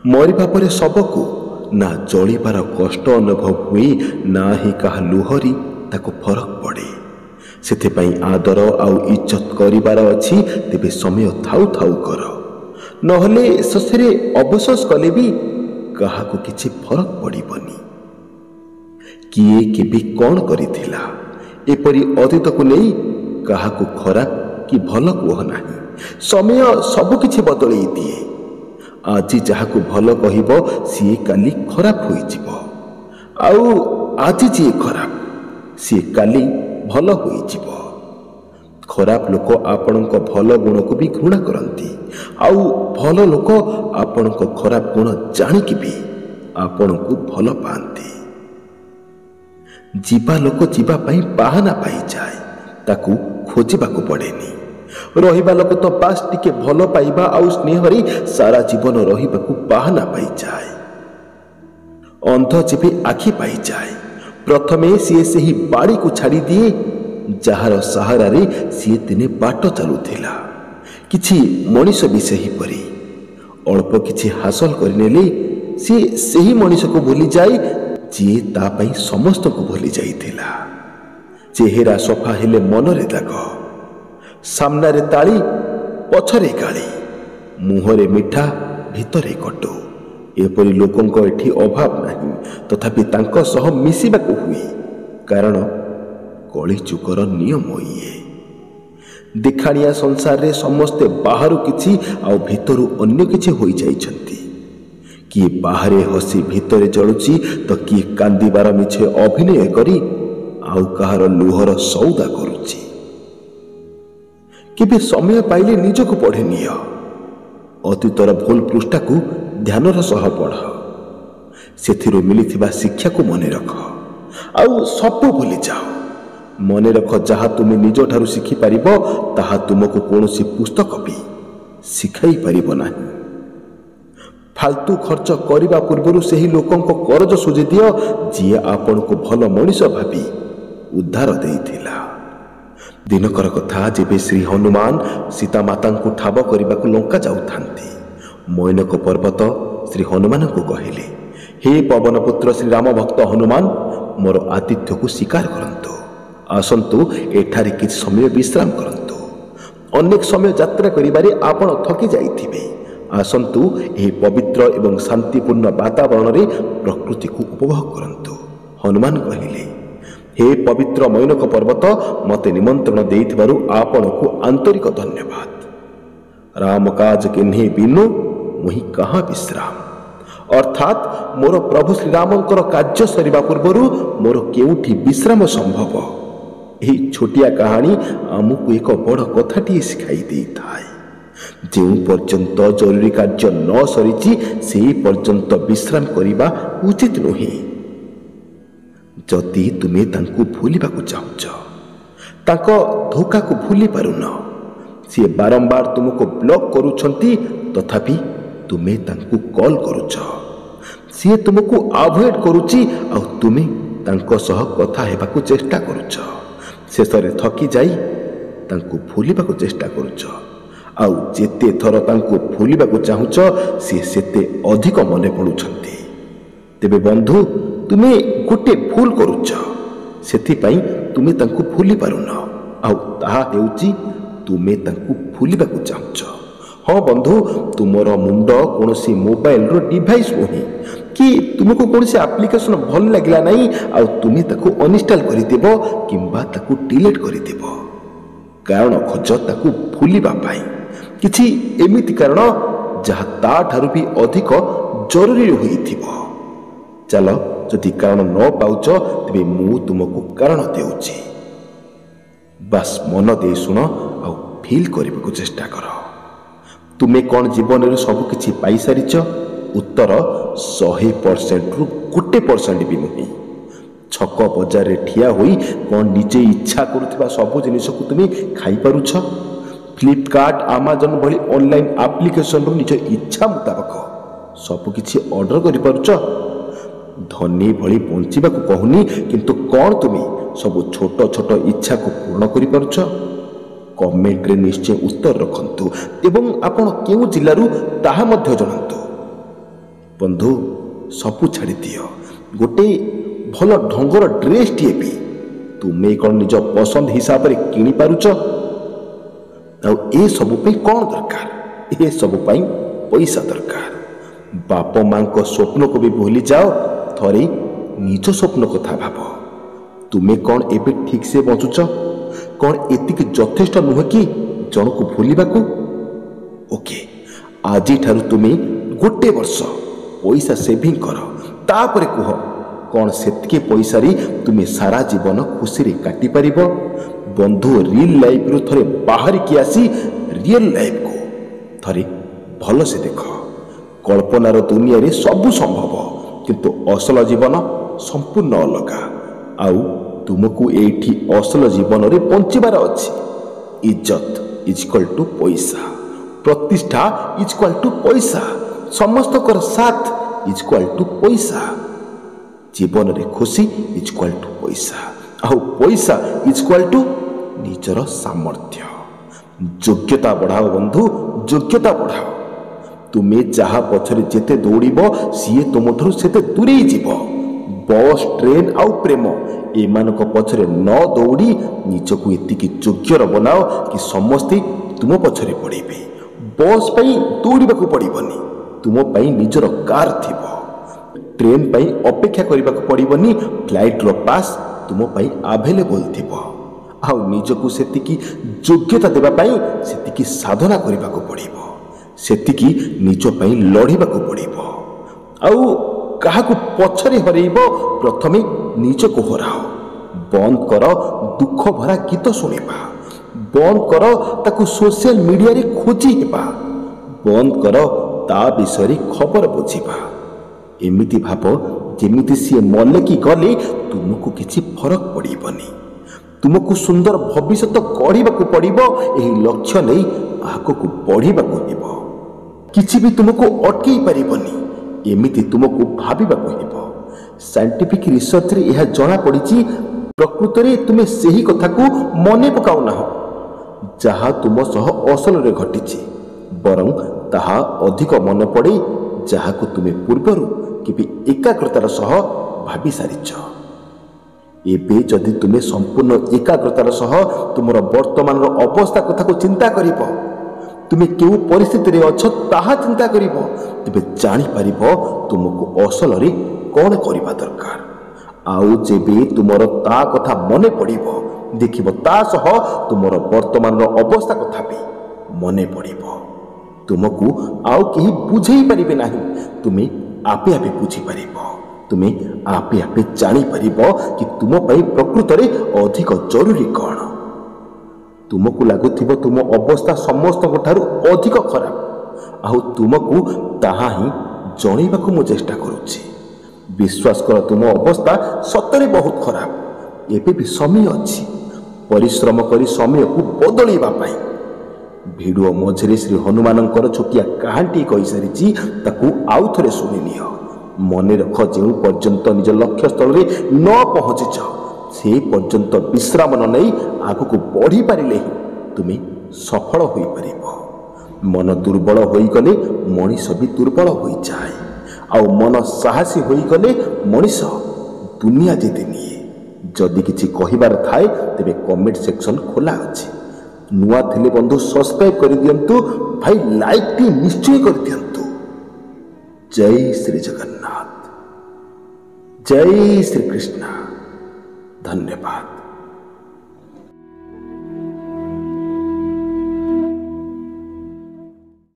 मरिबा परे सबको ना जलिबार कष्ट अनुभव हुए ना ही कहा लुहरी ताको फरक पड़े। सेथिपाई आदर आउ इज्जत करिबार अछि तेबे समय थाउ थाउ कर, नहले शशेरे अवशोष कले भी काहाको किछि फरक पड़िबनी। किए केबे कौन करिथिला एपरि अतीत को नहीं काहाको खराब कि भल कह नाही। समय सब किछि बदलई दिए। आज जहाको भल कहिबो सी काली खराब होई जिवो, आउ आज जी खराब सी काली भल होई जिवो। खराब लोक आपणक भल गुण को भी घृणा करती, आउ भल लोक आपणक खराब गुण जानिकी भी आपण को भल पाती। जीवा लोक जीवा पाई बाहाना पाई जाए, ताकू खोजिबाकू पड़ेनी। रहिबा लोक तो बास टिके भल पाइबा आउ स्नेहरी सारा जीवन रहिबाकू बाहाना पाई जाए। अंध जेबे आखि पाई जाए, प्रथमे सी सेही बाड़ी को छाड़ी दिए जार सहारा रे सी दिने बाट चलुथिला। किछि मनीष भी सही परी अल्प किछि हासिल करनेले सी सेही मनीष को भूली जाए जी ता पई समस्त को भूली जाइथिला। चेहरा सफा हेले मनरे दाग, सामनारे ताली पछरे गाली, मुहरे मिठा भितरे कटु। एपरि लोकंक एठी अभाव नहीं, तथापि तांको सह मिसिबाकू हुए, कारण कली चुकर नियम इए। दिखाणिया संसार रे समस्ते बाहरु किछि आउ भितरु अन्य किछि होई जाइछंती। किए बाहरे हसी भितरे जळुची तो किए कांदीबार मिछे अभिनय करी आउ कहार लुहर सौदा करुची। केबे समय पाइले निजको पढ़े निय, अतीतर भूल पृष्ठा को ध्यानर सह पढ़, सेथिरु मिलिथिबा शिक्षा को मने रख, आउ सब भूली जाओ। मने रख जहा तुमे निज ठारू शिखि पारिबो ताहा तुमको कोनोसी पुस्तक भी शिखाई पारिबो नाही। फालतू खर्च करिबा पूर्वरु सेही लोकंको करज सुझि दियो जिए आपण को भल मनीष भाबी उद्धार देइथिला। दिनकर कथा जेबे श्री हनुमान सीता माता को ठाब करने को लंका जाऊथांती, मैनक पर्वत श्री हनुमान को कहले, हे पवन पुत्र श्री राम भक्त हनुमान, मोर आतिथ्य को स्वीकार करंतु, आसंतु एठारे किछ समय विश्राम करंतु। अनेक समय यात्रा करिबारे आपण थकी जाइथिबे, आसंतु एही पवित्र एवं शांतिपूर्ण वातावरण रे प्रकृति को उपभोग करंतु। हनुमान कहले, हे पवित्र मैनक पर्वत, मते निमंत्रण देइथिबारु आपण को आंतरिक धन्यवाद। राम काज किन्ही बिनु मुहि कहाँ विश्राम, अर्थात मोर प्रभु श्री रामंकर कार्य सरिबा पूर्वरु मोर केउठी विश्राम संभव। एही छोटिया कहानी आमको एक बड़ कथाटी शिखाई देई थाए। जेउ पर्यंत जरूरी कार्य न सरिची सेही पर्यंत विश्राम करिबा उचित नुहे। जदि तुमे तांकु भूलिबाकू चाहुच, तांको धोखा को भूली पारुन, सी बारंबार तुमको ब्लॉक करूछंती तथापि तुमे तांकु कॉल करूछ, सी तुमको अवॉइड करूची आ तुमे तांको सह कथा हेबाकू चेष्टा करूछ। शेषरे थकी जाई तांकु भूलिबाकू चेष्टा करूछ, आउ जेते थर तांकु भूलिबाकू चाहुछ सी सेते अधिक मने पडुछंती। तेबे बंधु, तुमे गोटे भूल करूछ, सेथिपाई तुमे तांकु भूली पारुन, आउ ताहा हेउची तुमे तांकु भूलिबाकू चाहुछ। हाँ बंधु, तुमर मुंड कोनोसी मोबाइल रो डिवाइस नोही कि तुमको कोनोसी एप्लिकेशन भल लागला नाही आउ तुमे ताकु अनइंस्टॉल करि देबो किंबा ताकु डिलीट करि देबो। कारण खोज ताकु भूलिबा पाई किछि एमिति कारण जहा ता ठारू भी अधिक जरूरी होइथिबो। चलो, जदि कारण न पाउच तेबे मु तुमको कारण देउची, बस मन दे सुन आउ फील करने को चेष्टा कर। तुमे कौन जीवन रे सब किछि पाई सारिच? उत्तर 100% रु 1% भी नहीं। छक बजार रे ठिया होई कौन निजे इच्छा करुवा सब जिनिस को तुम खाई पारुछ? फ्लिपकार्ट, अमेजन भली ऑनलाइन एप्लिकेशन रु निज इच्छा मुताबक सब किछि ऑर्डर करि पारुछ? धनी भली बंचिबा को कहूनी, किंतु कौन तुम सब छोट छोट इच्छा को पूर्ण करि पारुछ? कमेंट रे निश्चय उत्तर रखंतु एवं आपण केउ जिल्लारू ताहा मध्य जणांतु। ବନ୍ଧୁ ସବୁ ଛାଡ଼ି ଦିଅ, ଗୋଟେ ଭଲ ଢଙ୍ଗର ଡ୍ରେସ୍ଟିଏ ବି ତୁମେ କ'ଣ ନିଜ ପସନ୍ଦ ହିସାବରେ କିଣିପାରୁଛ? ଆଉ ଏସବୁ ପାଇଁ କ'ଣ ଦରକାର? ଏସବୁ ପାଇଁ ପଇସା ଦରକାର। ବାପ ମାଙ୍କ ସ୍ୱପ୍ନକୁ ବି ଭୁଲିଯାଅ, ଥରେ ନିଜ ସ୍ୱପ୍ନ କଥା ଭାବ। ତୁମେ କ'ଣ ଏବେ ଠିକ୍ ସେ ବଞ୍ଚୁଛ? କ'ଣ ଏତିକି ଯଥେଷ୍ଟ ନୁହେଁ କି ଜଣକୁ ଭୁଲିବାକୁ? ଓକେ, ଆଜିଠାରୁ ତୁମେ 1 ବର୍ଷ ପଇସା ସେଭିଂ କର, ତାପରେ କୁହ କ'ଣ ସେତିକି ପଇସାରେ ତୁମେ ସାରା ଜୀବନ ଖୁସିରେ କାଟିପାରିବ? ବନ୍ଧୁ, ରିଲ୍ ଲାଇଫ୍ରୁ ଥରେ ବାହାରିକି ଆସି ରିଏଲ୍ ଲାଇଫ୍କୁ ଥରେ ଭଲସେ ଦେଖ। କଳ୍ପନାର ଦୁନିଆରେ ସବୁ ସମ୍ଭବ, କିନ୍ତୁ ଅସଲ ଜୀବନ ସମ୍ପୂର୍ଣ୍ଣ ଅଲଗା। ଆଉ ତୁମକୁ ଏଇଠି ଅସଲ ଜୀବନରେ ବଞ୍ଚିବାର ଅଛି। ଇଜ୍ଜତ ଇଜ୍ଇକ୍ୱାଲ୍ ଟୁ ପଇସା, ପ୍ରତିଷ୍ଠା ଇଜ୍ଇକ୍ୱାଲ୍ ଟୁ ପଇସା, ସମସ୍ତଙ୍କର ସାଥ ଇଜ୍ଇକ୍ୱାଲ୍ ଟୁ ପଇସା, ଜୀବନରେ ଖୁସି ଇଜ୍ଇକ୍ୱାଲ୍ ଟୁ ପଇସା, ଆଉ ପଇସା ଇଜ୍ଇକ୍ୱାଲ୍ ଟୁ ନିଜର ସାମର୍ଥ୍ୟ। ଯୋଗ୍ୟତା ବଢ଼ାଅ ବନ୍ଧୁ, ଯୋଗ୍ୟତା ବଢ଼ାଅ। ତୁମେ ଯାହା ପଛରେ ଯେତେ ଦୌଡ଼ିବ ସିଏ ତୁମଠାରୁ ସେତେ ଦୂରେଇ ଯିବ। ବସ୍, ଟ୍ରେନ୍ ଆଉ ପ୍ରେମ ଏମାନଙ୍କ ପଛରେ ନ ଦୌଡ଼ି ନିଜକୁ ଏତିକି ଯୋଗ୍ୟର ବନାଅ କି ସମସ୍ତେ ତୁମ ପଛରେ ପଡ଼ିବେ। ବସ୍ ପାଇଁ ଦୌଡ଼ିବାକୁ ପଡ଼ିବନି, ତୁମ ପାଇଁ ନିଜର କାର୍ ଥିବ। ଟ୍ରେନ୍ ପାଇଁ ଅପେକ୍ଷା କରିବାକୁ ପଡ଼ିବନି, ଫ୍ଲାଇଟ୍ର ପାସ୍ ତୁମ ପାଇଁ ଆଭେଲେବଲ୍ ଥିବ। ଆଉ ନିଜକୁ ସେତିକି ଯୋଗ୍ୟତା ଦେବା ପାଇଁ ସେତିକି ସାଧନା କରିବାକୁ ପଡ଼ିବ, ସେତିକି ନିଜ ପାଇଁ ଲଢ଼ିବାକୁ ପଡ଼ିବ। ଆଉ କାହାକୁ ପଛରେ ହରେଇବ, ପ୍ରଥମେ ନିଜକୁ ହରାଅ। ବନ୍ଦ କର ଦୁଃଖ ଭରା ଗୀତ ଶୁଣିବା, ବନ୍ଦ କର ତାକୁ ସୋସିଆଲ ମିଡ଼ିଆରେ ଖୋଜି ହେବା, ବନ୍ଦ କର ତା ବିଷୟରେ ଖବର ବୁଝିବା। ଏମିତି ଭାବ ଯେମିତି ସିଏ ମଲେ କି ଗଲେ ତୁମକୁ କିଛି ଫରକ ପଡ଼ିବନି। ତୁମକୁ ସୁନ୍ଦର ଭବିଷ୍ୟତ ଗଢ଼ିବାକୁ ପଡ଼ିବ। ଏହି ଲକ୍ଷ୍ୟ ନେଇ ଆଗକୁ ବଢ଼ିବାକୁ ହେବ। କିଛି ବି ତୁମକୁ ଅଟକେଇ ପାରିବନି, ଏମିତି ତୁମକୁ ଭାବିବାକୁ ହେବ। ସାଇଣ୍ଟିଫିକ୍ ରିସର୍ଚ୍ଚରେ ଏହା ଜଣାପଡ଼ିଛି, ପ୍ରକୃତରେ ତୁମେ ସେହି କଥାକୁ ମନେ ପକାଉନାହଁ ଯାହା ତୁମ ସହ ଅସଲରେ ଘଟିଛି, ବରଂ ତାହା ଅଧିକ ମନେ ପଡ଼େ ଯାହାକୁ ତୁମେ ପୂର୍ବରୁ କେବେ ଏକାଗ୍ରତାର ସହ ଭାବି ସାରିଛ। ଏବେ ଯଦି ତୁମେ ସମ୍ପୂର୍ଣ୍ଣ ଏକାଗ୍ରତାର ସହ ତୁମର ବର୍ତ୍ତମାନର ଅବସ୍ଥା କଥାକୁ ଚିନ୍ତା କରିବ, ତୁମେ କେଉଁ ପରିସ୍ଥିତିରେ ଅଛ ତାହା ଚିନ୍ତା କରିବ, ତେବେ ଜାଣିପାରିବ ତୁମକୁ ଅସଲରେ କ'ଣ କରିବା ଦରକାର। ଆଉ ଯେବେ ତୁମର ତା କଥା ମନେ ପଡ଼ିବ, ଦେଖିବ ତା ସହ ତୁମର ବର୍ତ୍ତମାନର ଅବସ୍ଥା କଥା ବି ମନେ ପଡ଼ିବ। ତୁମକୁ ଆଉ କେହି ବୁଝେଇ ପାରିବେ ନାହିଁ, ତୁମେ ଆପେ ଆପେ ବୁଝିପାରିବ। ତୁମେ ଆପେ ଆପେ ଜାଣିପାରିବ କି ତୁମ ପାଇଁ ପ୍ରକୃତରେ ଅଧିକ ଜରୁରୀ କ'ଣ। ତୁମକୁ ଲାଗୁଥିବ ତୁମ ଅବସ୍ଥା ସମସ୍ତଙ୍କ ଠାରୁ ଅଧିକ ଖରାପ, ଆଉ ତୁମକୁ ତାହା ହିଁ ଜଣାଇବାକୁ ମୁଁ ଚେଷ୍ଟା କରୁଛି। ବିଶ୍ୱାସ କର, ତୁମ ଅବସ୍ଥା ସତରେ ବହୁତ ଖରାପ। ଏବେ ବି ସମୟ ଅଛି ପରିଶ୍ରମ କରି ସମୟକୁ ବଦଳାଇବା ପାଇଁ। ଭିଡ଼ିଓ ମଝିରେ ଶ୍ରୀ ହନୁମାନଙ୍କର ଛୋଟିଆ କାହାଣୀଟି କହିସାରିଛି, ତାକୁ ଆଉ ଥରେ ଶୁଣିନିଅ। ମନେ ରଖ, ଯେଉଁ ପର୍ଯ୍ୟନ୍ତ ନିଜ ଲକ୍ଷ୍ୟସ୍ଥଳରେ ନ ପହଞ୍ଚିଛ ସେ ପର୍ଯ୍ୟନ୍ତ ବିଶ୍ରାମ ନ ନେଇ ଆଗକୁ ବଢ଼ିପାରିଲେ ହିଁ ତୁମେ ସଫଳ ହୋଇପାରିବ। ମନ ଦୁର୍ବଳ ହୋଇଗଲେ ମଣିଷ ବି ଦୁର୍ବଳ ହୋଇଯାଏ, ଆଉ ମନ ସାହସୀ ହୋଇଗଲେ ମଣିଷ ଦୁନିଆ ଜିତି ନିଏ। ଯଦି କିଛି କହିବାର ଥାଏ ତେବେ କମେଣ୍ଟ ସେକ୍ସନ ଖୋଲା ଅଛି। ନୂଆ ଥିଲେ ବନ୍ଧୁ ସବସ୍କ୍ରାଇବ୍ କରିଦିଅନ୍ତୁ, ଭାଇ ଲାଇକ୍ଟି ନିଶ୍ଚୟ କରିଦିଅନ୍ତୁ। ଜୟ ଶ୍ରୀ ଜଗନ୍ନାଥ, ଜୟ ଶ୍ରୀ କୃଷ୍ଣ, ଧନ୍ୟବାଦ।